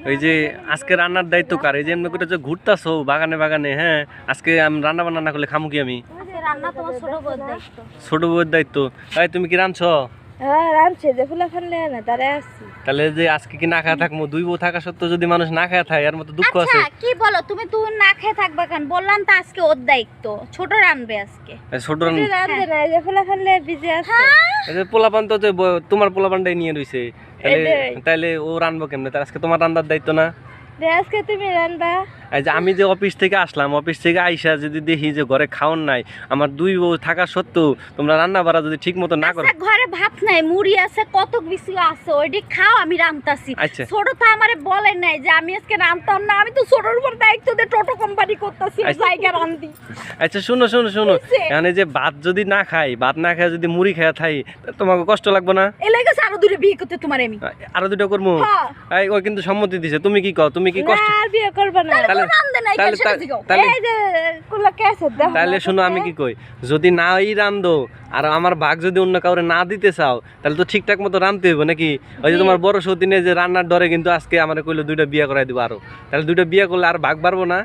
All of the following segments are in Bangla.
ওই যে আজকে রান্নার দায়িত্ব কার? এই যে এমনি করে যে ঘুরতাছো বাগানে বাগানে, হ্যাঁ আজকে আমি রান্না বান্না না করলে খামু কি আমি? ছোট বউয়ের দায়িত্ব। তাই তুমি কি রাঁধছো? হ্যাঁ রাঁধছে, যে ফুলা ফানলে না তারে আসছি। তাহলে যে আজকে কি না খাওয়া থাকবো? দুই বউ থাকা সত্ত্বেও যদি মানুষ না খাওয়া থাকে এর মতো দুঃখ আছে? কি বলো তুমি? তুই না খেয়ে থাকবা কেন? বললাম তো আজকে ওর দায়িত্ব, ছোট রানবে আজকে। ছোট রাঁধবে না, যে ফুলা ফানলে বিজি আছে। পোলাপান তো তোমার পোলাপানটাই নিয়ে রইছে, তাহলে ও রানবো কেমনে? তার আজকে তোমার রান্নার দায়িত্ব না? আজকে তুমি রান্না। এই যে আমি যে অফিস থেকে আসলাম, অফিস থেকে আইসা যদি দেখি যে ঘরে খাওয়ার নাই, আমার দুই বউ থাকা সত্ত্বেও তোমরা রান্না বাড়া যদি ঠিক মতো না করো। ঘরে ভাত নাই, মুড়ি আছে, কত কিছু আছে, ওইটি খাও, আমি রান্তাছি। ছোট তো আমারে বলে নাই যে আমি আজকে রান্তাম না, আমি তো ছোটর উপর দায়িত্ব দিয়ে টোটো কোম্পানি করতেছি, জায়গা রান্ধি। আচ্ছা শুনো শুনো শুনো, মানে যে ভাত যদি না খাই, ভাত না খাই যদি মুড়ি খাই থাই, তোমাকে কষ্ট লাগবে না? এই লাগে আরো দুটো বিয়ে করতে তোমার, আমি আরো দুটো করবো। ও কিন্তু সম্মতি দিছে, তুমি কি কও? তুমি কি কষ্ট? আর বিয়ে করবে না। তাহলে শোনো আমি কি কই, যদি নাই রান্ধো আর আমার ভাগ যদি অন্য কাউরে না দিতে চাও, তাহলে তো ঠিকঠাক মতো রান্ধতে হইব নাকি? ওই যে তোমার বড় সতীনে যে রান্নার ডরে কিন্তু আজকে আমার কইলো দুইটা বিয়ে করাই দিব, আরো তাহলে দুইটা বিয়ে করলে আর ভাগ পারবো না?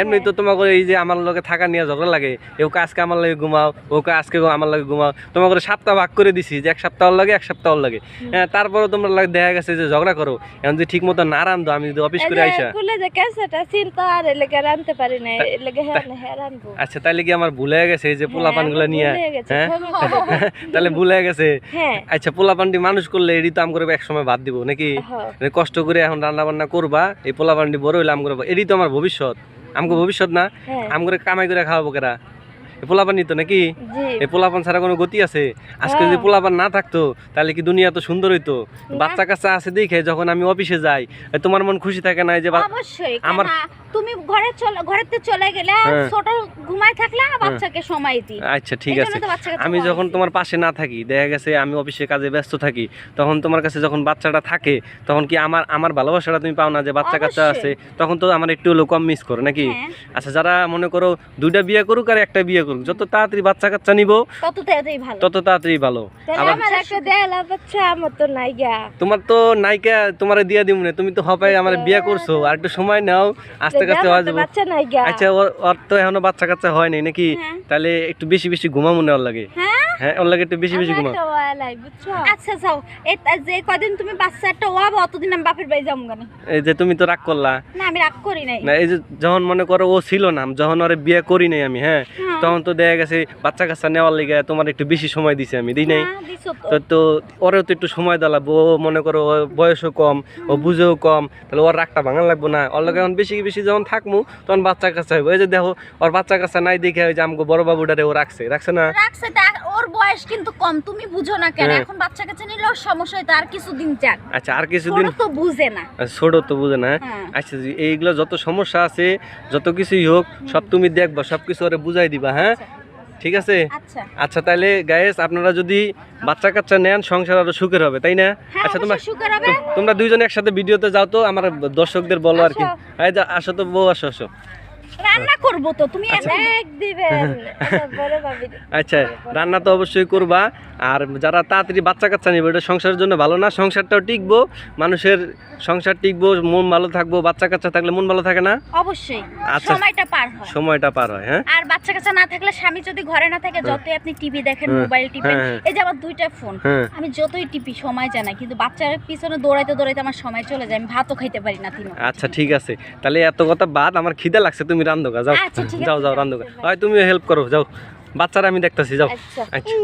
এমনি তো তোমাকে এই যে আমার লগে থাকা নিয়ে ঝগড়া লাগে, ওকে আজকে আমার লাগে ঘুমাও, ওকে আজকে আমার লাগে ঘুমাও, তোমাকে সপ্তাহ ভাগ করে দিছি যে এক সপ্তাহ লাগে এক সপ্তাহ লাগে, হ্যাঁ তারপরে তোমরা দেখা গেছে যে ঝগড়া করো। এখন যদি ঠিক মতো না রান্ধো, আমি যদি অফিস করে আইসা আচ্ছা তাহলে কি আমার ভুলে গেছে এই যে পোলাপান গুলা নিয়ে? হ্যাঁ তাহলে ভুলে গেছে। আচ্ছা পোলাপানটি মানুষ করলে এটি তো আম করে এক সময় বাদ দিব নাকি? কষ্ট করে এখন রান্না বান্না করবা, এই পোলাপানটি বড় হইলে আম করবো, এটি তো আমার ভবিষ্যৎ। আমগো ভবিষ্যৎ না? আম করে কামাই করে খাওয়াবো কেরা? পোলাপান নিত নাকি? এই পোলাপান ছাড়া কোনো গতি আছে? আজকে যদি পোলাপান না থাকতো তাহলে কি দুনিয়া তো সুন্দর হইতো? বাচ্চা কাচ্চা আছে দেখে যখন আমি অফিসে যাই, তোমার মন খুশি থাকে না? যে আমার তুমি ঘরেতে চলে গেলে, ছোট ঘুমায় থাকলে বাচ্চাকে সময় দিই। আচ্ছা ঠিক আছে, আমি যখন তোমার পাশে না থাকি, দেখা গেছে আমি অফিসে কাজে ব্যস্ত থাকি, তখন তোমার কাছে যখন বাচ্চাটা থাকে তখন কি আমার ভালোবাসাটা তুমি পাও না? যে বাচ্চা কাচ্চা আছে তখন তো আমার একটু হলেও কম মিস করো নাকি? আচ্ছা যারা মনে করো দুইটা বিয়ে করুক আর একটা বিয়ে করুক, যত তাড়াতাড়ি বাচ্চা কাচ্চা নিব তত তাড়াতাড়ি ভালো। তোমার তো নায়িকা তোমার দিয়া দিব না, তুমি তো হপাই আমার বিয়ে করছো, আর একটু সময় নাও, আস্তে আস্তে হয়ে যাবো। আচ্ছা ওর তো এখনো বাচ্চা কাচ্চা হয় নাই নাকি? তাহলে একটু বেশি বেশি ঘুমা মনে ওর লাগে। হ্যাঁ ওর লাগে একটু বেশি বেশি ঘুমা। আচ্ছা যাও, যে কদিন তুমি বাচ্চাটা হওয়াবো অতদিন আমি বাপের বাড়ি যাবো কেন? এই যে তুমি তো রাগ করলা না? আমি রাগ করি নাই। না, এই যে যখন মনে করো ও ছিল না, যখন ওরে বিয়ে করি নাই আমি, হ্যাঁ তখন তো দেখা গেছে বাচ্চা কাচ্চা নেওয়ার লেগে তোমার একটু বেশি সময় দিছি আমি, দিই নাই? তো ওরেও তো একটু সময় দিলাম। ও মনে করো বয়সও কম, ও বুঝেও কম, তাহলে ওর রাগটা ভাঙান লাগবো না? ওর লগে এখন বেশি বেশি যখন থাকবো তখন বাচ্চা কাচ্চা হইব। এই যে দেখো ওর বাচ্চা কাচ্চা নাই দেখে ওই যে আমাকে বড় বাবুটারে ও রাখছে না? রাখছে, ওর বয়স কিন্তু কম, তুমি বুঝো না কেন? এখন বাচ্চা কাচ্চা নিলে ওর সমস্যা হইতো, আর কিছুদিন যাক। আচ্ছা আর কিছুদিন, তো বুঝে না, ছোট তো বুঝে না। আচ্ছা এইগুলো যত সমস্যা আছে, যত কিছুই হোক, সব তুমি দেখবা, সবকিছু ওরে বুঝাই দিবা, হ্যাঁ ঠিক আছে? আচ্ছা তাহলে গাইস আপনারা যদি বাচ্চা কাচ্চা নেন, সংসার আরো সুখের হবে, তাই না? আচ্ছা তোমরা দুইজনে একসাথে ভিডিওতে যাও তো, আমার দর্শকদের বলো আর কি। আসো তো বউ, আসো আসো, রান্না করবো তো, তুমি আচ্ছা রান্না তো অবশ্যই করবা। আর যারা তাড়াতাড়ি বাচ্চা কাচ্চা নিবে, এটা সংসারের জন্য ভালো না। সংসারটাও টিকবো, মানুষের সংসার টিকবো, মন ভালো থাকবো। বাচ্চা কাচ্চা থাকলে মন ভালো থাকে না? অবশ্যই। আচ্ছা সময়টা পার হয়। হ্যাঁ আর বাচ্চা কাচ্চা না থাকলে, স্বামী যদি ঘরে না থাকে, যতই আপনি টিভি দেখেন, মোবাইল টিপেন, এই যে আমার দুইটা ফোন, আমি যতই টিপি সময় যায় না, কিন্তু বাচ্চার পিছনে দৌড়াইতে দৌড়াইতে আমার সময় চলে যায়, আমি ভাতও খাইতে পারি না। আচ্ছা ঠিক আছে, তাহলে এত কথা বাদ, আমার খিদে লাগছে, তুমি রান্ধোগা, যাও যাও যাও রান্ধোগা, হয় তুমিও হেল্প করো, যাও বাচ্চারা আমি দেখতেছি, যাও। আচ্ছা